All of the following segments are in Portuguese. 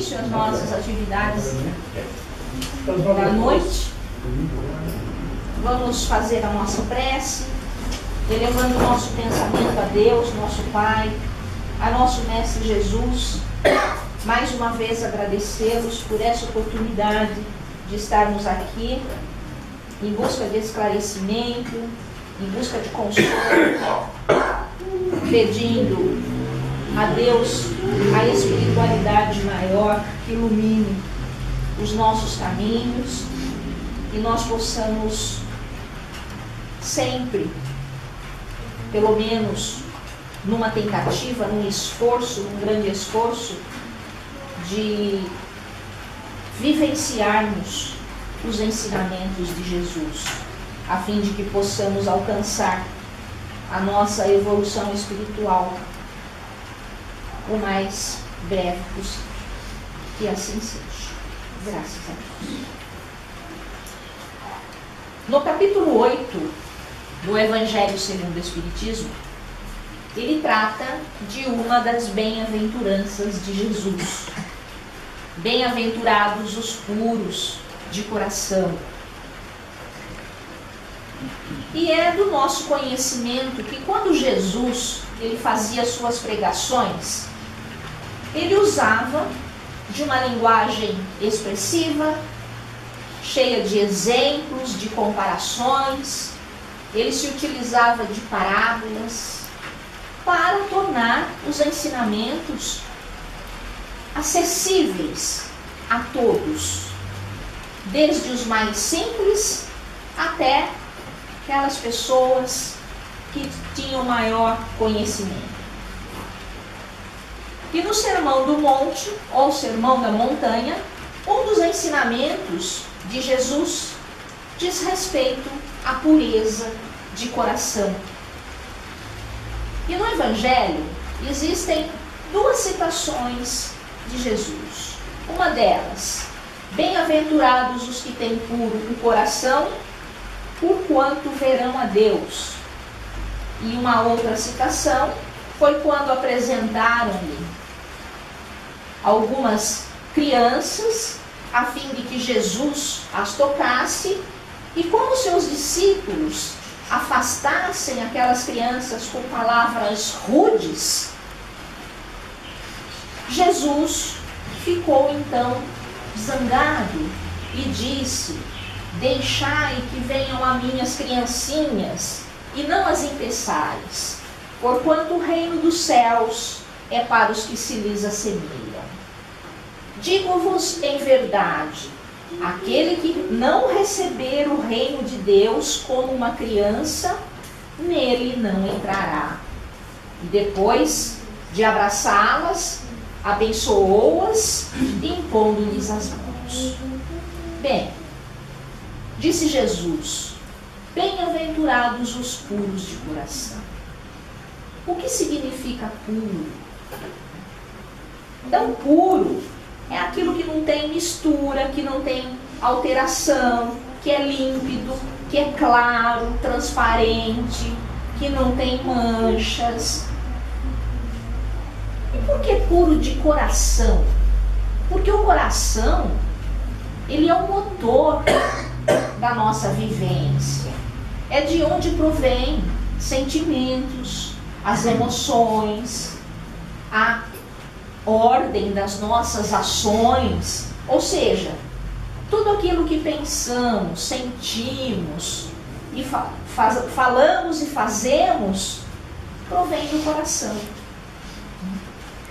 início às nossas atividades da noite, vamos fazer a nossa prece, elevando o nosso pensamento a Deus, nosso Pai, a nosso Mestre Jesus. Mais uma vez agradecê-los por essa oportunidade de estarmos aqui em busca de esclarecimento, em busca de consolo, pedindo a Deus a espiritualidade maior que ilumine os nossos caminhos e nós possamos sempre, pelo menos numa tentativa, num esforço, num grande esforço, de vivenciarmos os ensinamentos de Jesus, a fim de que possamos alcançar a nossa evolução espiritual o mais breve possível. Que assim seja. Graças a Deus. No capítulo 8 do Evangelho segundo o Espiritismo, ele trata de uma das bem-aventuranças de Jesus. Bem-aventurados os puros de coração. E é do nosso conhecimento que quando Jesus ele fazia suas pregações, ele usava de uma linguagem expressiva, cheia de exemplos, de comparações. Ele se utilizava de parábolas para tornar os ensinamentos acessíveis a todos, desde os mais simples até aquelas pessoas que tinham maior conhecimento. E no Sermão do Monte, ou Sermão da Montanha, um dos ensinamentos de Jesus diz respeito à pureza de coração. E no Evangelho existem duas citações de Jesus. Uma delas, bem-aventurados os que têm puro o coração, porquanto verão a Deus. E uma outra citação foi quando apresentaram-lhe algumas crianças, a fim de que Jesus as tocasse, e como seus discípulos afastassem aquelas crianças com palavras rudes, Jesus ficou então zangado e disse: deixai que venham a mim as criancinhas, e não as impeçais, porquanto o reino dos céus é para os que se lhes assemelham. Digo-vos em verdade, aquele que não receber o reino de Deus como uma criança, nele não entrará. E depois de abraçá-las, abençoou-as, impondo-lhes as mãos. Bem, disse Jesus: bem-aventurados os puros de coração. O que significa puro? Então, puro é aquilo que não tem mistura, que não tem alteração, que é límpido, que é claro, transparente, que não tem manchas. E por que puro de coração? Porque o coração, ele é o motor da nossa vivência. É de onde provém sentimentos, as emoções, a ordem das nossas ações, ou seja, tudo aquilo que pensamos, sentimos e falamos e fazemos provém do coração.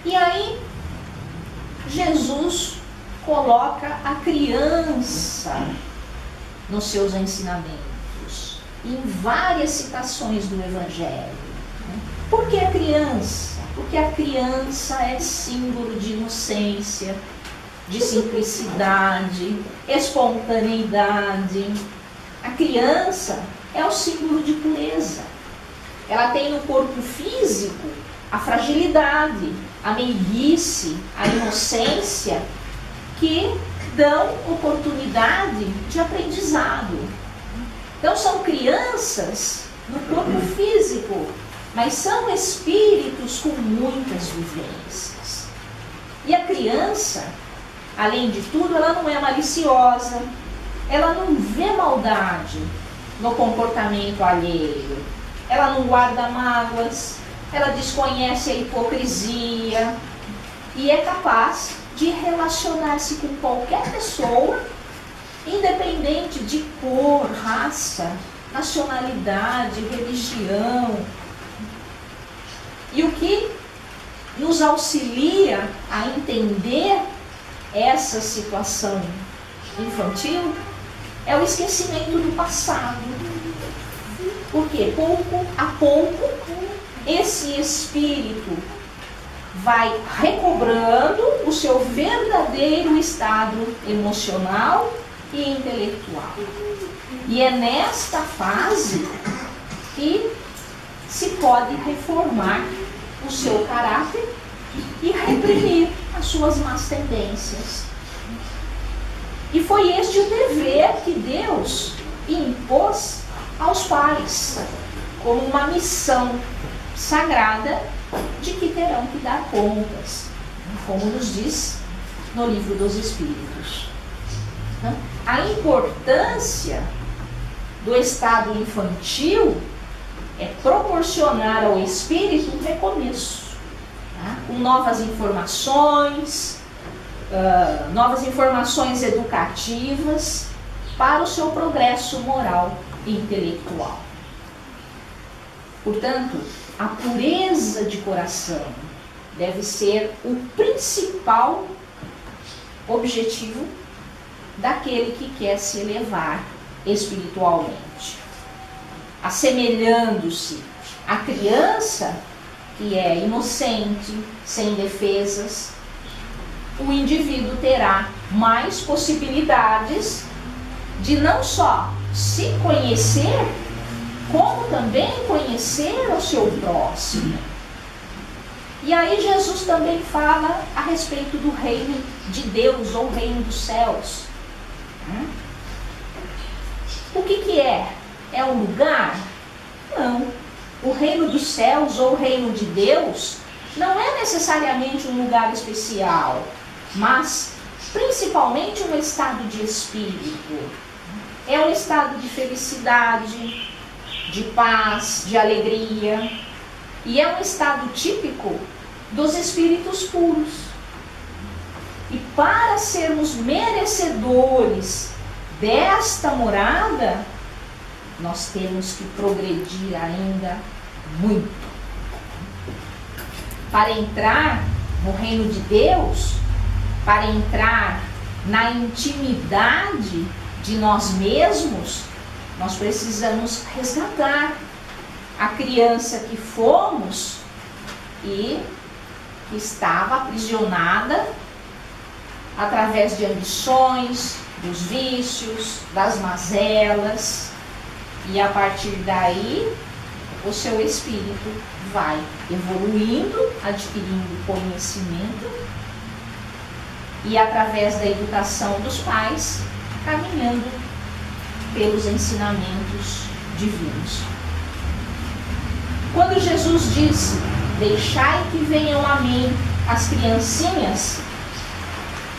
E aí Jesus coloca a criança nos seus ensinamentos, em várias citações do Evangelho. Por que a criança? Porque a criança é símbolo de inocência, de simplicidade, espontaneidade. A criança é o símbolo de pureza. Ela tem no corpo físico a fragilidade, a meiguice, a inocência, que dão oportunidade de aprendizado. Então são crianças no corpo físico, mas são espíritos com muitas vivências. E a criança, Além de tudo, ela não é maliciosa, ela não vê maldade no comportamento alheio, ela não guarda mágoas, ela desconhece a hipocrisia e é capaz de relacionar-se com qualquer pessoa, independente de cor, raça, nacionalidade, religião. E o que nos auxilia a entender essa situação infantil é o esquecimento do passado. Porque pouco a pouco esse espírito vai recobrando o seu verdadeiro estado emocional e intelectual. E é nesta fase que se pode reformar o seu caráter e reprimir as suas más tendências. E foi este o dever que Deus impôs aos pais, como uma missão sagrada de que terão que dar contas, como nos diz no Livro dos Espíritos. A importância do estado infantil é proporcionar ao espírito um recomeço, com novas informações educativas para o seu progresso moral e intelectual. Portanto, a pureza de coração deve ser o principal objetivo daquele que quer se elevar espiritualmente. Assemelhando-se à criança que é inocente, sem defesas, o indivíduo terá mais possibilidades de não só se conhecer, como também conhecer o seu próximo. E aí Jesus também fala a respeito do reino de Deus, ou reino dos céus. O que é? É um lugar? Não. O reino dos céus, ou o reino de Deus, não é necessariamente um lugar especial, mas principalmente um estado de espírito. É um estado de felicidade, de paz, de alegria. E é um estado típico dos espíritos puros. E para sermos merecedores desta morada, nós temos que progredir ainda muito. Para entrar no reino de Deus, para entrar na intimidade de nós mesmos, nós precisamos resgatar a criança que fomos e que estava aprisionada através de ambições, dos vícios, das mazelas. E a partir daí, o seu espírito vai evoluindo, adquirindo conhecimento e, através da educação dos pais, caminhando pelos ensinamentos divinos. Quando Jesus disse: deixai que venham a mim as criancinhas,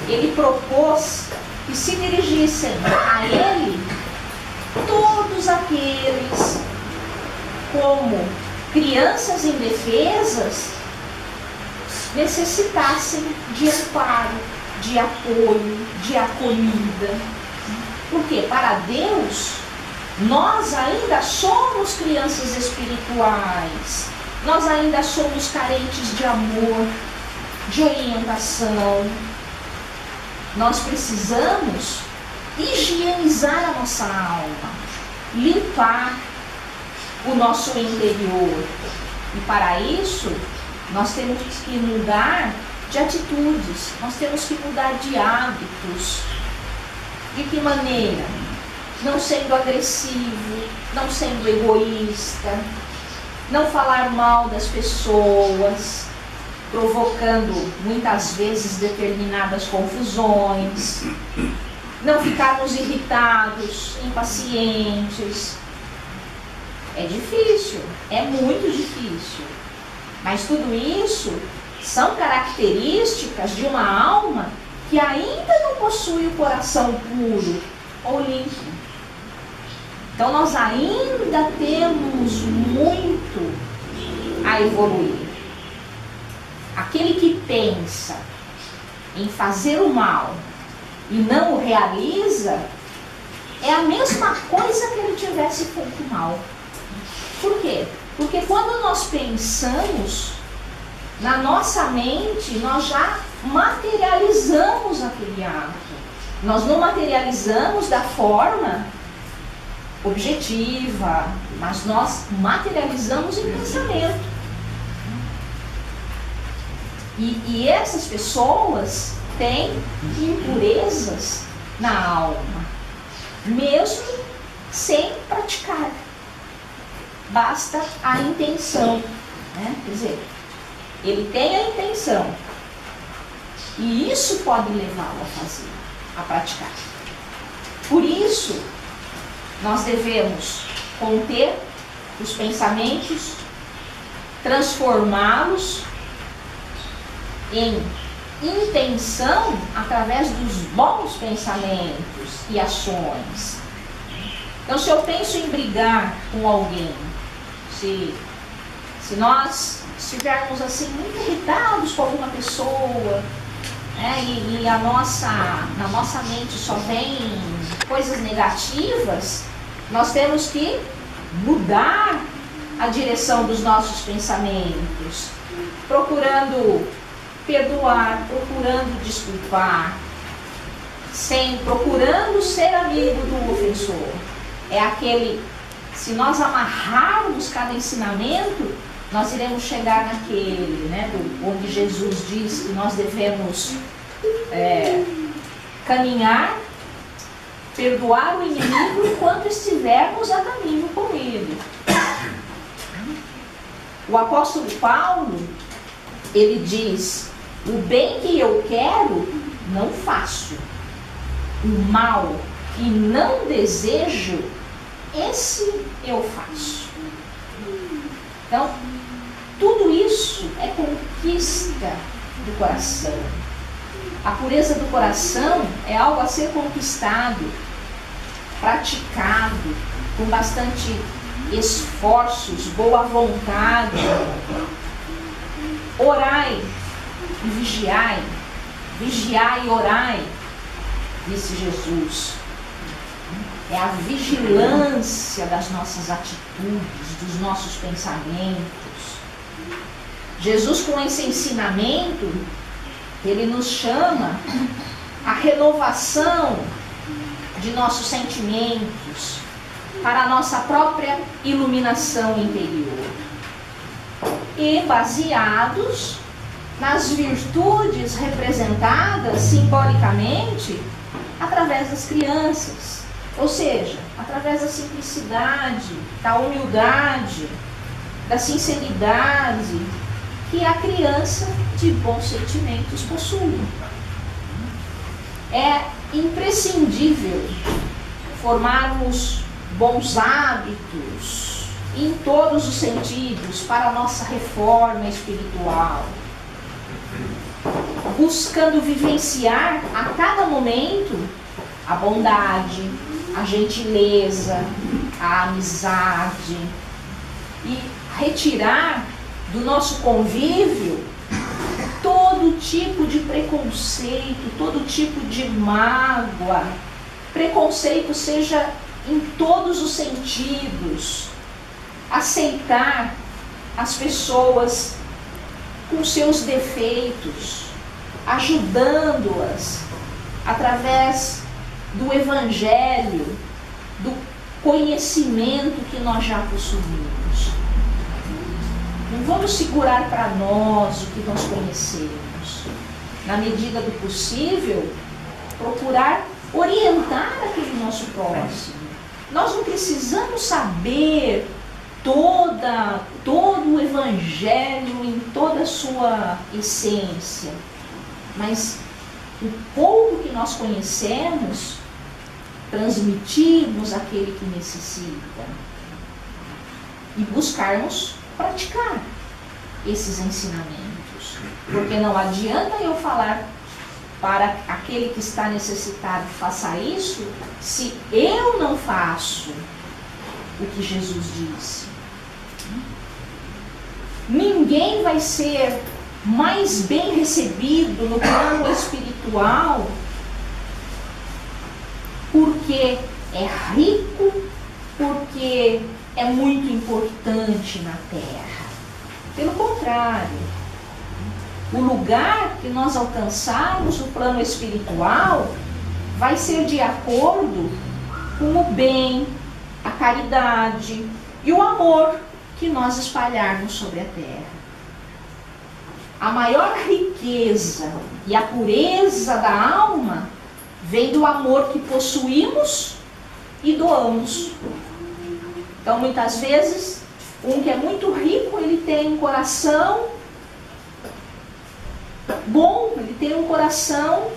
ele propôs que se dirigissem a ele todos aqueles, como crianças indefesas, necessitassem de amparo, de apoio, de acolhida. Porque para Deus, nós ainda somos crianças espirituais, nós ainda somos carentes de amor, de orientação. Nós precisamos higienizar a nossa alma, limpar o nosso interior. E para isso, nós temos que mudar de atitudes, nós temos que mudar de hábitos. De que maneira? Não sendo agressivo, não sendo egoísta, não falar mal das pessoas, provocando muitas vezes determinadas confusões, não ficarmos irritados, impacientes. É difícil, é muito difícil, mas tudo isso são características de uma alma que ainda possui o coração puro ou limpo. Então nós ainda temos muito a evoluir. Aquele que pensa em fazer o mal e não o realiza, é a mesma coisa que ele tivesse feito mal. Por quê? Porque quando nós pensamos, na nossa mente, nós já materializamos aquele ato. Nós não materializamos da forma objetiva, mas nós materializamos em pensamento. E essas pessoas têm impurezas na alma, mesmo sem praticar. Basta a intenção, né? Quer dizer, ele tem a intenção, e isso pode levá-lo a fazer, a praticar. Por isso, nós devemos conter os pensamentos, transformá-los em intenção através dos bons pensamentos e ações. Então, se eu penso em brigar com alguém, se nós estivermos assim muito irritados com alguma pessoa, né, e na nossa mente só vem coisas negativas, nós temos que mudar a direção dos nossos pensamentos, procurando perdoar, procurando desculpar, procurando ser amigo do ofensor. É aquele, se nós amarrarmos cada ensinamento, nós iremos chegar naquele, né, onde Jesus diz que nós devemos caminhar, perdoar o inimigo enquanto estivermos a caminho com ele. O apóstolo Paulo, ele diz: o bem que eu quero, não faço. O mal que não desejo, esse eu faço. Então, tudo isso é conquista do coração. A pureza do coração é algo a ser conquistado, praticado, com bastante esforços, boa vontade. Orai e vigiai, vigiai e orai, disse Jesus. É a vigilância das nossas atitudes, dos nossos pensamentos. Jesus, com esse ensinamento, ele nos chama à renovação de nossos sentimentos, para a nossa própria iluminação interior. E baseados nas virtudes representadas simbolicamente através das crianças. Ou seja, através da simplicidade, da humildade, da sinceridade que a criança de bons sentimentos possui. É imprescindível formarmos bons hábitos em todos os sentidos para a nossa reforma espiritual, buscando vivenciar a cada momento a bondade, a gentileza, a amizade, e retirar do nosso convívio todo tipo de preconceito, todo tipo de mágoa. Preconceito seja em todos os sentidos. Aceitar as pessoas com seus defeitos, ajudando-as através do Evangelho, do conhecimento que nós já possuímos. Não vamos segurar para nós o que nós conhecemos. Na medida do possível, procurar orientar aquele nosso próximo. Nós não precisamos saber todo o Evangelho em toda a sua essência, mas o pouco que nós conhecemos, transmitirmos àquele que necessita e buscarmos praticar esses ensinamentos. Porque não adianta eu falar para aquele que está necessitado faça isso, se eu não faço o que Jesus disse? Ninguém vai ser mais bem recebido no plano espiritual porque é rico, porque é muito importante na terra. Pelo contrário, o lugar que nós alcançarmos no plano espiritual vai ser de acordo com o bem, a caridade e o amor que nós espalharmos sobre a terra. A maior riqueza e a pureza da alma vem do amor que possuímos e doamos. Então, muitas vezes, um que é muito rico, ele tem um coração bom, ele tem um coração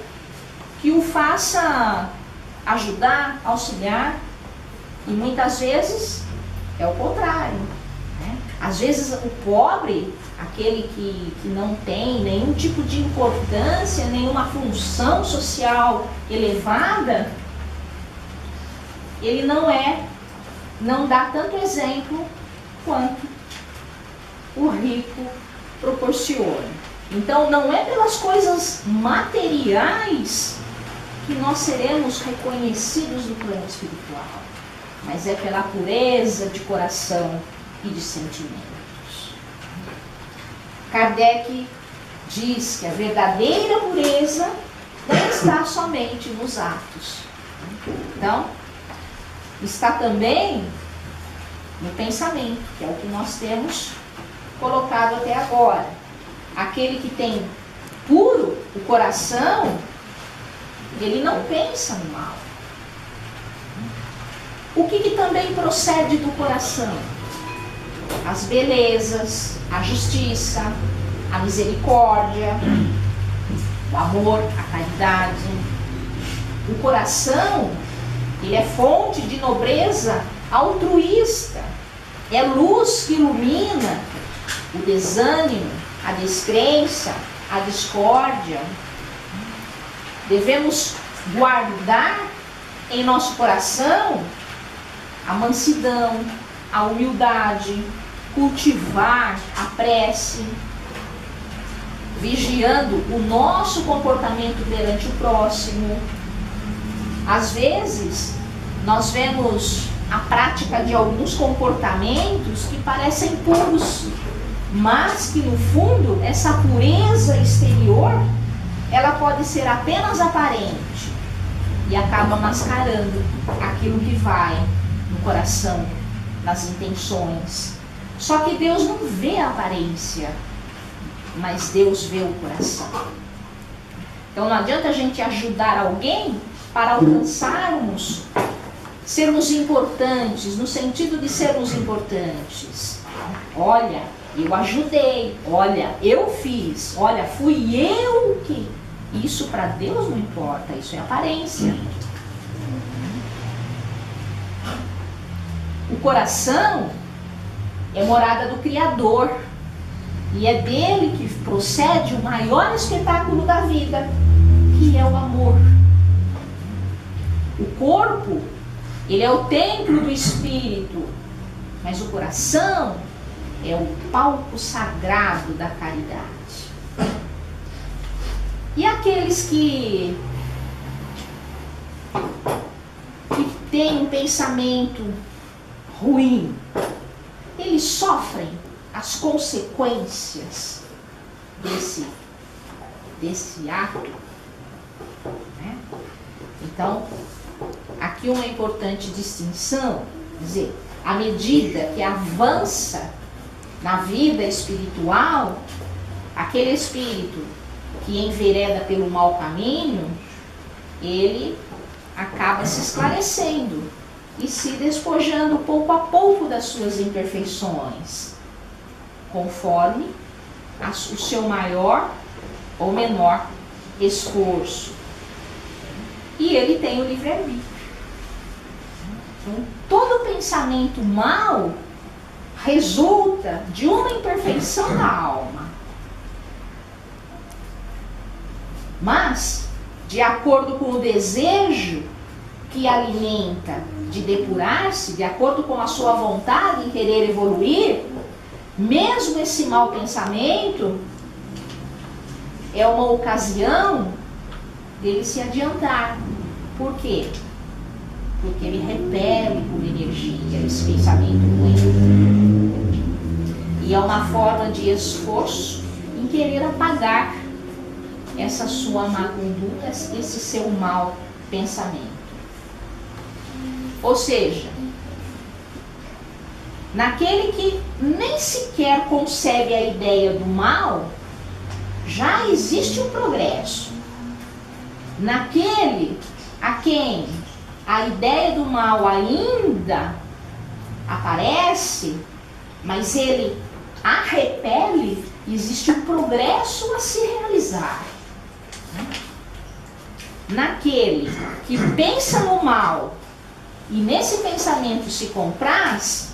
que o faça ajudar, auxiliar, e muitas vezes é o contrário, né? Às vezes o pobre, aquele que não tem nenhum tipo de importância, nenhuma função social elevada, ele não dá tanto exemplo quanto o rico proporciona. Então não é pelas coisas materiais que nós seremos reconhecidos no plano espiritual, mas é pela pureza de coração e de sentimentos. Kardec diz que a verdadeira pureza não está somente nos atos. Então, está também no pensamento, que é o que nós temos colocado até agora. Aquele que tem puro o coração, ele não pensa no mal. O que também procede do coração? As belezas, a justiça, a misericórdia, o amor, a caridade. O coração, ele é fonte de nobreza altruísta. É luz que ilumina o desânimo, a descrença, a discórdia. Devemos guardar em nosso coração a mansidão, a humildade, cultivar a prece, vigiando o nosso comportamento perante o próximo. Às vezes, nós vemos a prática de alguns comportamentos que parecem puros, mas que no fundo, essa pureza exterior, ela pode ser apenas aparente e acaba mascarando aquilo que vai no coração, nas intenções. Só que Deus não vê a aparência, mas Deus vê o coração. Então não adianta a gente ajudar alguém para alcançarmos, sermos importantes, no sentido de sermos importantes. Olha, eu ajudei, olha, eu fiz, olha, fui eu que... Isso para Deus não importa, isso é aparência. O coração é morada do Criador e é dele que procede o maior espetáculo da vida, que é o amor. O corpo, ele é o templo do Espírito, mas o coração é o palco sagrado da caridade. E aqueles que têm um pensamento ruim, eles sofrem as consequências desse ato, né? Então, aqui uma importante distinção, dizer, à medida que avança na vida espiritual, aquele espírito que envereda pelo mau caminho, ele acaba se esclarecendo e se despojando pouco a pouco das suas imperfeições, conforme o seu maior ou menor esforço. E ele tem o livre-arbítrio. Então, todo pensamento mau resulta de uma imperfeição da alma. Mas de acordo com o desejo que alimenta de depurar-se, de acordo com a sua vontade em querer evoluir, mesmo esse mau pensamento é uma ocasião dele se adiantar. Por quê? Porque ele repele por energia esse pensamento ruim. E é uma forma de esforço em querer apagar essa sua má conduta, esse seu mau pensamento. Ou seja, naquele que nem sequer concebe a ideia do mal, já existe um progresso. Naquele a quem a ideia do mal ainda aparece, mas ele a repele, existe um progresso a se realizar. Naquele que pensa no mal e nesse pensamento se compraz,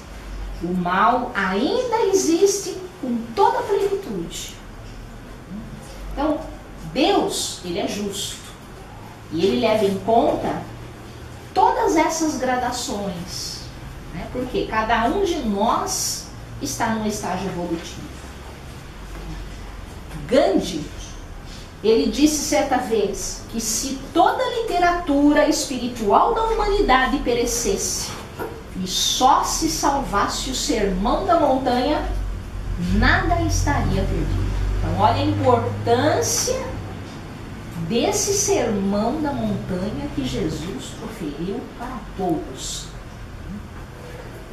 o mal ainda existe com toda a plenitude. Então, Deus, ele é justo. E ele leva em conta todas essas gradações. Né? Porque cada um de nós está num estágio evolutivo. Gandhi, ele disse certa vez que se toda a literatura espiritual da humanidade perecesse e só se salvasse o Sermão da Montanha, nada estaria perdido. Então, olha a importância desse Sermão da Montanha que Jesus proferiu para todos.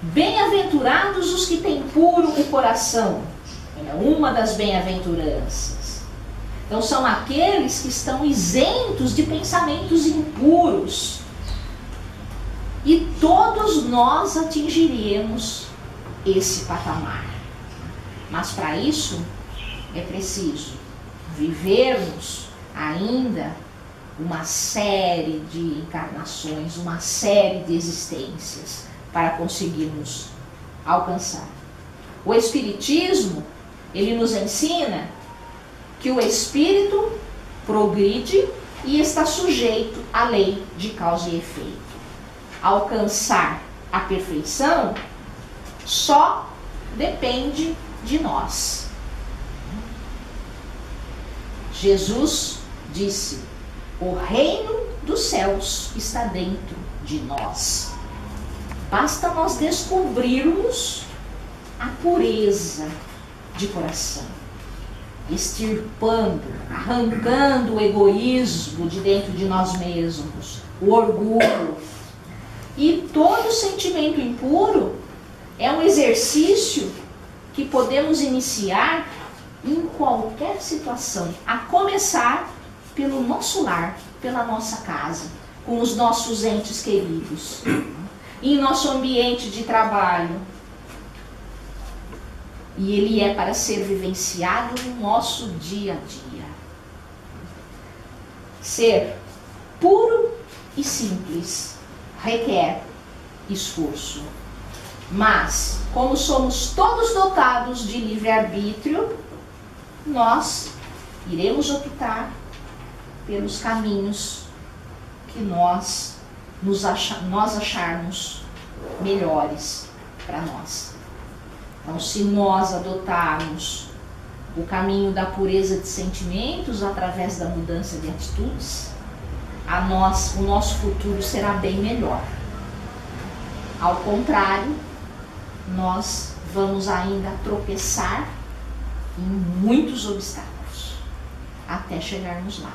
Bem-aventurados os que têm puro o coração. É uma das bem-aventuranças. Então, são aqueles que estão isentos de pensamentos impuros. E todos nós atingiremos esse patamar. Mas para isso é preciso vivermos ainda uma série de encarnações, uma série de existências para conseguirmos alcançar. O Espiritismo, ele nos ensina que o espírito progride e está sujeito à lei de causa e efeito. Alcançar a perfeição só depende de nós. Jesus disse: o reino dos céus está dentro de nós. Basta nós descobrirmos a pureza de coração, extirpando, arrancando o egoísmo de dentro de nós mesmos, o orgulho. E todo sentimento impuro é um exercício que podemos iniciar em qualquer situação, a começar pelo nosso lar, pela nossa casa, com os nossos entes queridos, em nosso ambiente de trabalho. E ele é para ser vivenciado no nosso dia a dia. Ser puro e simples requer esforço. Mas, como somos todos dotados de livre-arbítrio, nós iremos optar pelos caminhos que nós acharmos melhores para nós. Então, se nós adotarmos o caminho da pureza de sentimentos através da mudança de atitudes, o nosso futuro será bem melhor. Ao contrário, nós vamos ainda tropeçar em muitos obstáculos até chegarmos lá.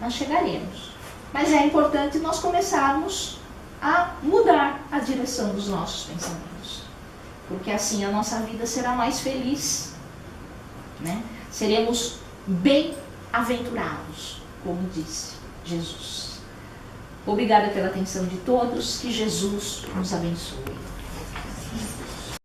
Nós chegaremos. Mas é importante nós começarmos a mudar a direção dos nossos pensamentos. Porque assim a nossa vida será mais feliz, né? Seremos bem-aventurados, como disse Jesus. Obrigada pela atenção de todos. Que Jesus nos abençoe.